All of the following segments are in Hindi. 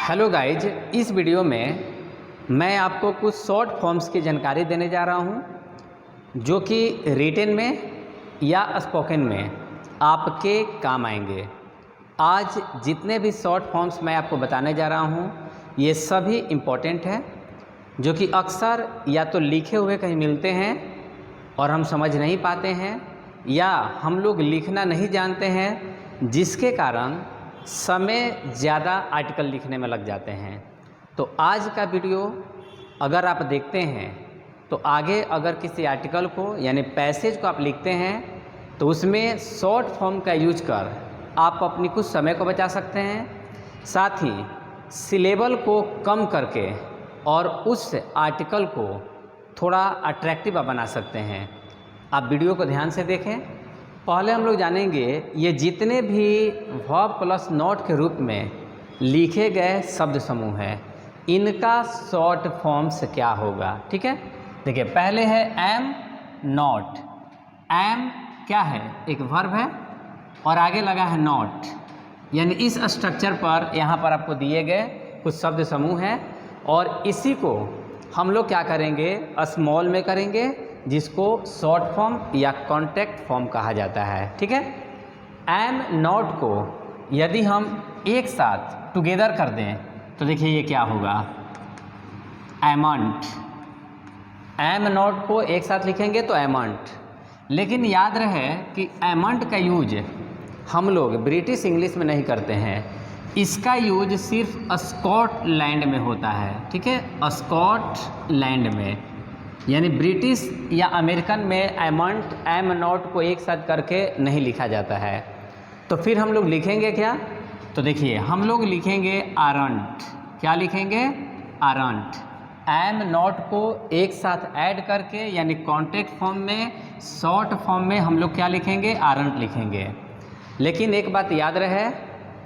हेलो गाइज, इस वीडियो में मैं आपको कुछ शॉर्ट फॉर्म्स की जानकारी देने जा रहा हूं जो कि रिटन में या स्पोकन में आपके काम आएंगे। आज जितने भी शॉर्ट फॉर्म्स मैं आपको बताने जा रहा हूं ये सभी इम्पोर्टेंट हैं, जो कि अक्सर या तो लिखे हुए कहीं मिलते हैं और हम समझ नहीं पाते हैं, या हम लोग लिखना नहीं जानते हैं, जिसके कारण समय ज़्यादा आर्टिकल लिखने में लग जाते हैं। तो आज का वीडियो अगर आप देखते हैं तो आगे अगर किसी आर्टिकल को यानी पैसेज को आप लिखते हैं तो उसमें शॉर्ट फॉर्म का यूज कर आप अपनी कुछ समय को बचा सकते हैं, साथ ही सिलेबल को कम करके और उस आर्टिकल को थोड़ा अट्रैक्टिव बना सकते हैं। आप वीडियो को ध्यान से देखें। पहले हम लोग जानेंगे ये जितने भी वर्ब प्लस नॉट के रूप में लिखे गए शब्द समूह हैं, इनका शॉर्ट फॉर्म्स क्या होगा। ठीक है, देखिए पहले है एम नॉट। एम क्या है? एक वर्ब है और आगे लगा है नॉट, यानी इस स्ट्रक्चर पर यहाँ पर आपको दिए गए कुछ शब्द समूह हैं और इसी को हम लोग क्या करेंगे, स्मॉल में करेंगे, जिसको शॉर्ट फॉर्म या कॉन्टैक्ट फॉर्म कहा जाता है। ठीक है, एम नॉट को यदि हम एक साथ टुगेदर कर दें तो देखिए ये क्या होगा, एमंट। एम नॉट को एक साथ लिखेंगे तो एमंट, लेकिन याद रहे कि एमंट का यूज हम लोग ब्रिटिश इंग्लिश में नहीं करते हैं, इसका यूज सिर्फ स्कॉटलैंड में होता है। ठीक है, स्कॉटलैंड में, यानी ब्रिटिश या अमेरिकन में एमंट एम नॉट को एक साथ करके नहीं लिखा जाता है। तो फिर हम लोग लिखेंगे क्या, तो देखिए हम लोग लिखेंगे आरंट। क्या लिखेंगे? आरंट। एम नॉट को एक साथ ऐड करके यानी कॉन्टैक्ट फॉर्म में, शॉर्ट फॉर्म में हम लोग क्या लिखेंगे, आरंट लिखेंगे। लेकिन एक बात याद रहे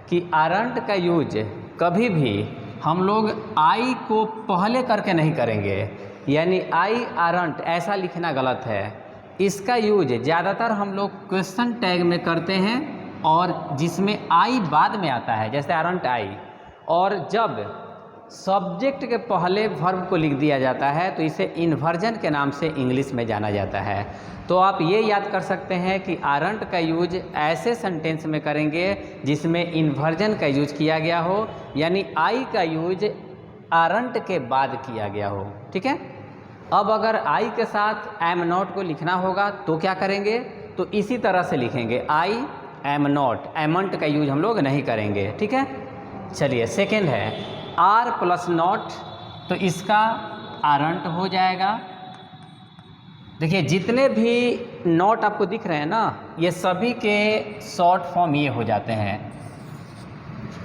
कि आरंट का यूज कभी भी हम लोग आई को पहले करके नहीं करेंगे, यानी आई आरंट ऐसा लिखना गलत है। इसका यूज ज़्यादातर हम लोग क्वेश्चन टैग में करते हैं और जिसमें आई बाद में आता है, जैसे आरंट आई, और जब सब्जेक्ट के पहले वर्ब को लिख दिया जाता है तो इसे इन्वर्जन के नाम से इंग्लिश में जाना जाता है। तो आप ये याद कर सकते हैं कि आरंट का यूज ऐसे सेंटेंस में करेंगे जिसमें इन्वर्जन का यूज किया गया हो, यानी आई का यूज आरंट के बाद किया गया हो। ठीक है, अब अगर आई के साथ एम नॉट को लिखना होगा तो क्या करेंगे, तो इसी तरह से लिखेंगे आई एम नॉट, एमंट का यूज हम लोग नहीं करेंगे। ठीक है, चलिए सेकेंड है आर प्लस नॉट, तो इसका आरंट हो जाएगा। देखिए जितने भी नॉट आपको दिख रहे हैं ना, ये सभी के शॉर्ट फॉर्म ये हो जाते हैं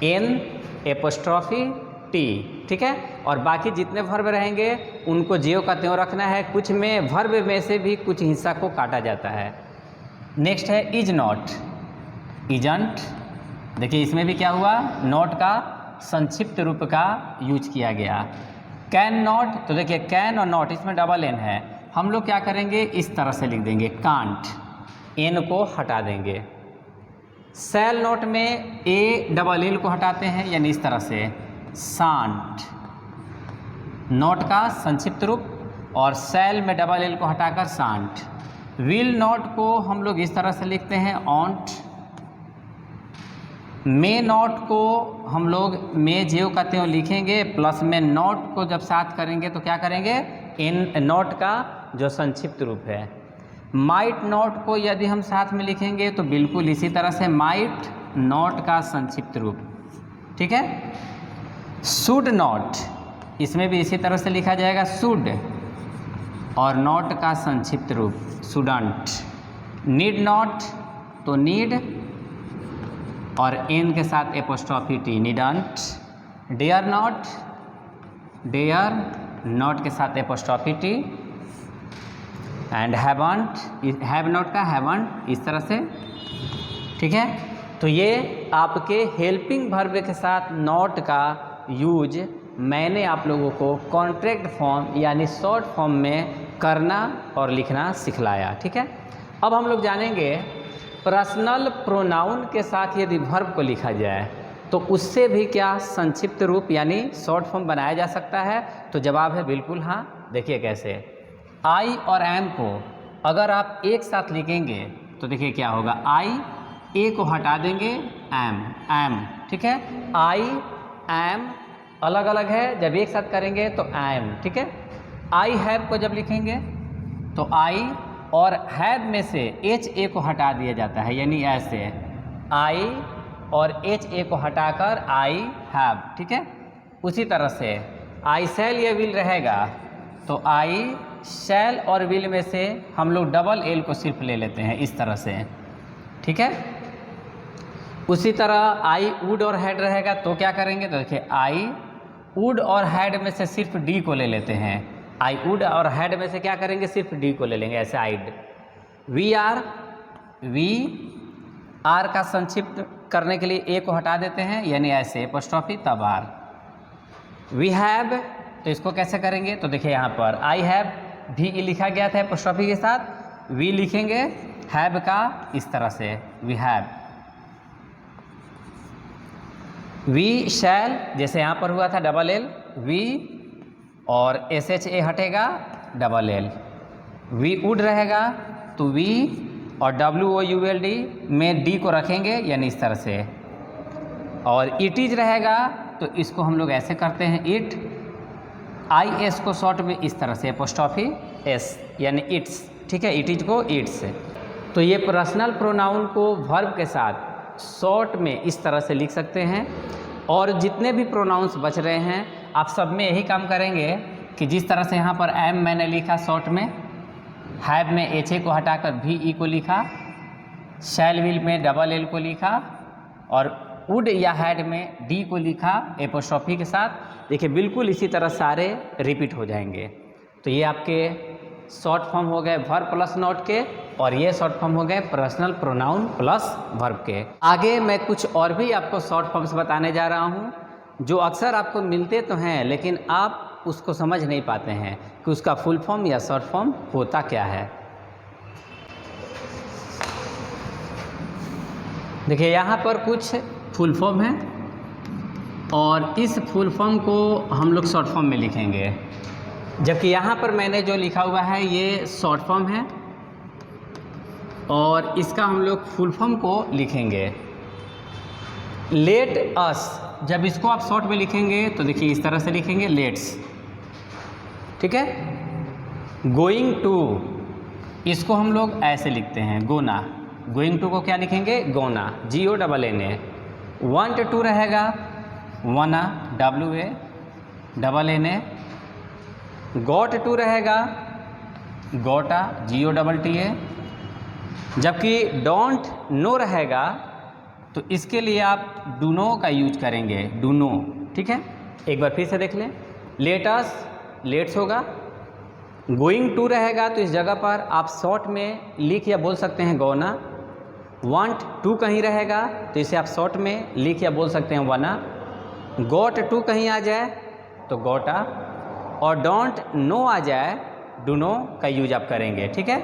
एन एपोस्ट्रॉफी टी। ठीक है, और बाकी जितने वर्ब रहेंगे उनको ज्यों का त्यों रखना है। कुछ में वर्ब में से भी कुछ हिस्सा को काटा जाता है। नेक्स्ट है इज नॉट, इजंट। देखिए इसमें भी क्या हुआ, नॉट का संक्षिप्त रूप का यूज किया गया। कैन नॉट, तो देखिए कैन और नॉट इसमें डबल एन है, हम लोग क्या करेंगे, इस तरह से लिख देंगे कांट, एन को हटा देंगे। सेल नॉट में ए डबल एल को हटाते हैं, यानी इस तरह से सांट, नॉट का संक्षिप्त रूप, और सेल में डबल एल को हटाकर सांट। विल नॉट को हम लोग इस तरह से लिखते हैं ऑन्ट। मे नॉट को हम लोग मे ज्यों का त्यों लिखेंगे, प्लस में नॉट को जब साथ करेंगे तो क्या करेंगे, इन नॉट का जो संक्षिप्त रूप है। माइट नॉट को यदि हम साथ में लिखेंगे तो बिल्कुल इसी तरह से माइट नॉट का संक्षिप्त रूप। ठीक है, शुड नॉट, इसमें भी इसी तरह से लिखा जाएगा शुड, और नॉट का संक्षिप्त रूप शुडंट। नीड नॉट, तो नीड और एन के साथ apostrophe T, needn't. Dare not, dare, not के साथ apostrophe T. And haven't, have not का हैवंट, इस तरह से। ठीक है, तो ये आपके हेल्पिंग वर्ब के साथ नॉट का यूज मैंने आप लोगों को कॉन्ट्रैक्ट फॉर्म यानी शॉर्ट फॉर्म में करना और लिखना सिखलाया। ठीक है, अब हम लोग जानेंगे पर्सनल प्रोनाउन के साथ यदि वर्ब को लिखा जाए तो उससे भी क्या संक्षिप्त रूप यानी शॉर्ट फॉर्म बनाया जा सकता है? तो जवाब है बिल्कुल हाँ। देखिए कैसे, आई और एम को अगर आप एक साथ लिखेंगे तो देखिए क्या होगा, आई ए को हटा देंगे, एम, ठीक है। आई एम अलग अलग है, जब एक साथ करेंगे तो एम, ठीक है। आई हैव को जब लिखेंगे तो आई और हैव में से एच ए को हटा दिया जाता है, यानी ऐसे आई और एच ए को हटाकर आई हैव, ठीक है। उसी तरह से आई शैल या विल रहेगा तो आई शैल और विल में से हम लोग डबल एल को सिर्फ ले लेते हैं, इस तरह से, ठीक है। उसी तरह आई वुड और हैड रहेगा तो क्या करेंगे, तो देखिए आई वुड और हैड में से सिर्फ डी को ले लेते हैं, आई वुड और हैड में से क्या करेंगे, सिर्फ डी को ले लेंगे, ऐसे आइड। वी आर का संक्षिप्त करने के लिए ए को हटा देते हैं, यानी ऐसे एपोस्ट्रोफी तब आर। वी हैव, तो इसको कैसे करेंगे, तो देखिए यहाँ पर आई हैव भी लिखा गया था एपोस्ट्रोफी के साथ, वी लिखेंगे हैव का इस तरह से, वी हैव। वी शैल जैसे यहाँ पर हुआ था डबल एल, वी और एस एच ए हटेगा डबल एल। वी वुड रहेगा तो वी और W O U L D में डी को रखेंगे, यानी इस तरह से। और इट इज रहेगा तो इसको हम लोग ऐसे करते हैं, इट, आई एस को शॉर्ट में इस तरह से एपोस्ट्रोफी एस, यानी इट्स, ठीक है। इट इज को इट्स। तो ये पर्सनल प्रोनाउन को वर्ब के साथ शॉर्ट में इस तरह से लिख सकते हैं। और जितने भी प्रोनाउंस बच रहे हैं आप सब में यही काम करेंगे कि जिस तरह से यहाँ पर एम मैंने लिखा शॉर्ट में, हैव में एच ए को हटाकर भी ई को लिखा, शैल विल में डबल एल को लिखा और वुड या हैड में डी को लिखा एपोस्ट्रोफी के साथ। देखिए बिल्कुल इसी तरह सारे रिपीट हो जाएंगे। तो ये आपके शॉर्ट फॉर्म हो गए वर्ब प्लस नॉट के, और ये शॉर्ट फॉर्म हो गए पर्सनल प्रोनाउन प्लस वर्ब के। आगे मैं कुछ और भी आपको शॉर्ट फॉर्म्स बताने जा रहा हूँ जो अक्सर आपको मिलते तो हैं लेकिन आप उसको समझ नहीं पाते हैं कि उसका फुल फॉर्म या शॉर्ट फॉर्म होता क्या है। देखिए यहाँ पर कुछ फुल फॉर्म है और इस फुल फॉर्म को हम लोग शॉर्ट फॉर्म में लिखेंगे, जबकि यहाँ पर मैंने जो लिखा हुआ है ये शॉर्ट फॉर्म है और इसका हम लोग फुल फॉर्म को लिखेंगे। लेट अस, जब इसको आप शॉर्ट में लिखेंगे तो देखिए इस तरह से लिखेंगे, लेट्स, ठीक है। गोइंग टू, इसको हम लोग ऐसे लिखते हैं, गोना। गोइंग टू को क्या लिखेंगे, gonna, G O double N A. Want to रहेगा wanna, W A double N A. Got to रहेगा gotta, ji O double T A. जबकि डोंट नो रहेगा तो इसके लिए आप डू नो का यूज करेंगे, डू नो, ठीक है। एक बार फिर से देख लें, लेटस, लेट्स होगा। गोइंग टू रहेगा तो इस जगह पर आप शॉर्ट में लिख या बोल सकते हैं गोना। वांट टू कहीं रहेगा तो इसे आप शॉर्ट में लिख या बोल सकते हैं वना। गॉट टू कहीं आ जाए तो गोटा, और डोंट नो आ जाए डू नो का यूज आप करेंगे, ठीक है।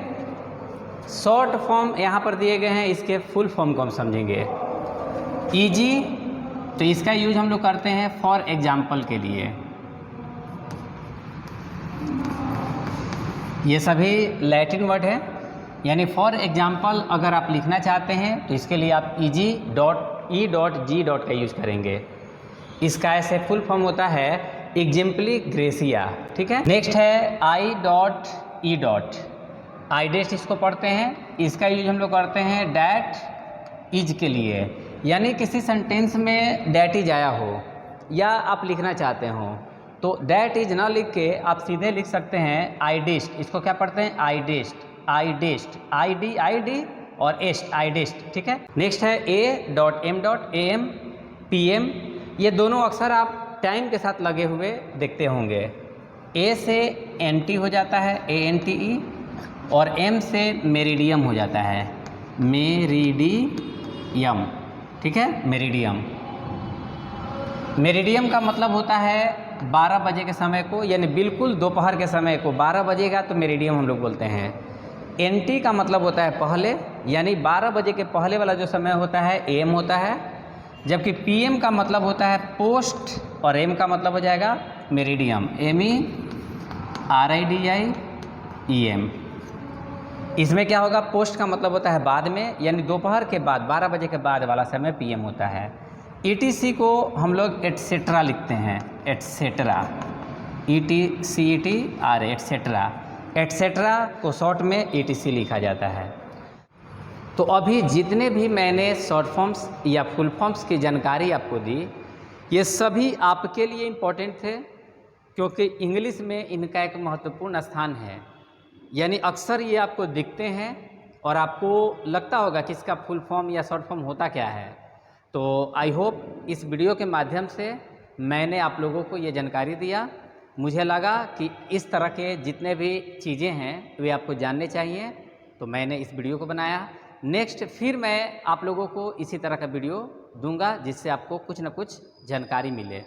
शॉर्ट फॉर्म यहाँ पर दिए गए हैं, इसके फुल फॉर्म को हम समझेंगे। ईजी, तो इसका यूज हम लोग करते हैं फॉर एग्जाम्पल के लिए। ये सभी लैटिन वर्ड है, यानी फॉर एग्जाम्पल अगर आप लिखना चाहते हैं तो इसके लिए आप easy dot E dot G dot का यूज करेंगे। इसका ऐसे फुल फॉर्म होता है एग्जाम्पली ग्रेसिया, ठीक है। नेक्स्ट है आई डॉट ई डॉट, आई डेस्ट इसको पढ़ते हैं, इसका यूज हम लोग करते हैं डैट इज के लिए, यानी किसी सेंटेंस में डैट इज आया हो या आप लिखना चाहते हो तो डैट इज ना लिख के आप सीधे लिख सकते हैं आई डेस्ट। इसको क्या पढ़ते हैं, आई डेस्ट, आई डेस्ट, आई डी और एस्ट, आई डेस्ट, ठीक है। नेक्स्ट है A dot M dot, A M P M, ये दोनों अक्सर आप टाइम के साथ लगे हुए देखते होंगे। ए से एन टी हो जाता है, ए एन टी ई, और एम से मेरिडियम हो जाता है, मेरिडियम, ठीक है, मेरिडियम। मेरिडियम का मतलब होता है 12 बजे के समय को, यानी बिल्कुल दोपहर के समय को 12 बजेगा तो मेरिडियम हम लोग बोलते हैं। एनटी का मतलब होता है पहले, यानी 12 बजे के पहले वाला जो समय होता है एम होता है, जबकि PM का मतलब होता है पोस्ट और M का मतलब हो जाएगा मेरिडियम, MERIDIEM। इसमें क्या होगा, पोस्ट का मतलब होता है बाद में, यानी दोपहर के बाद 12 बजे के बाद वाला समय PM होता है। ETC को हम लोग एटसेट्रा लिखते हैं, एटसेट्रा, ETCETRA, एटसेट्रा। एटसेट्रा को शॉर्ट में ETC लिखा जाता है। तो अभी जितने भी मैंने शॉर्ट फॉर्म्स या फुल फॉर्म्स की जानकारी आपको दी, ये सभी आपके लिए इम्पोर्टेंट थे, क्योंकि इंग्लिश में इनका एक महत्वपूर्ण स्थान है। यानी अक्सर ये आपको दिखते हैं और आपको लगता होगा कि इसका फुल फॉर्म या शॉर्ट फॉर्म होता क्या है। तो आई होप इस वीडियो के माध्यम से मैंने आप लोगों को ये जानकारी दिया। मुझे लगा कि इस तरह के जितने भी चीज़ें हैं वे आपको जानने चाहिए, तो मैंने इस वीडियो को बनाया। नेक्स्ट फिर मैं आप लोगों को इसी तरह का वीडियो दूंगा जिससे आपको कुछ ना कुछ जानकारी मिले।